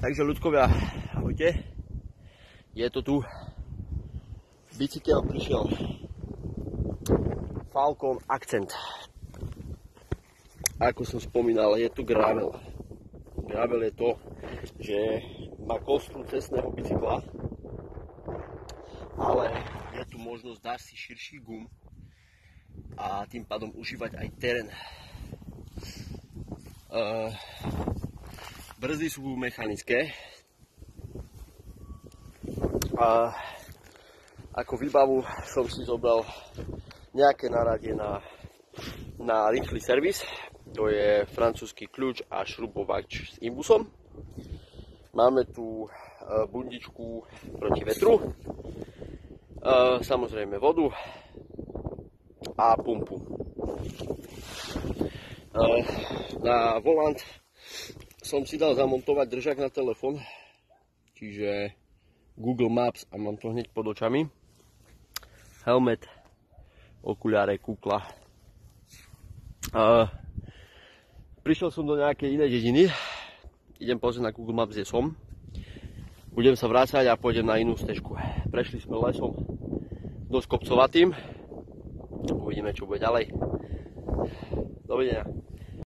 Takže ľudkovia, ahojte. Je to tu. Bicykel prišiel. Falcon Accent. Ako som spomínal, je tu gravel. Gravel je to, že má kostru cestného bicykla, ale je tu možnosť dať si širší gum a tým pádom užívať aj terén. Brzdy sú mechanické. A ako výbavu som si zobral nejaké náradie na rýchly servis. To je francúzsky kľúč a šrubovač s imbusom. Máme tu bundičku proti vetru, samozrejme vodu a pumpu. Na volant som si dal zamontovať držák na telefón, čiže Google Maps a mám to hneď pod očami. Helmet, okuliare, kukla. Prišiel som do nejakej inej dediny. Idem pozrieť na Google Maps, kde som. Budem sa vrácať a pôjdem na inú stežku. Prešli sme lesom dosť kopcovatým. Uvidíme, čo bude ďalej. Dovidenia.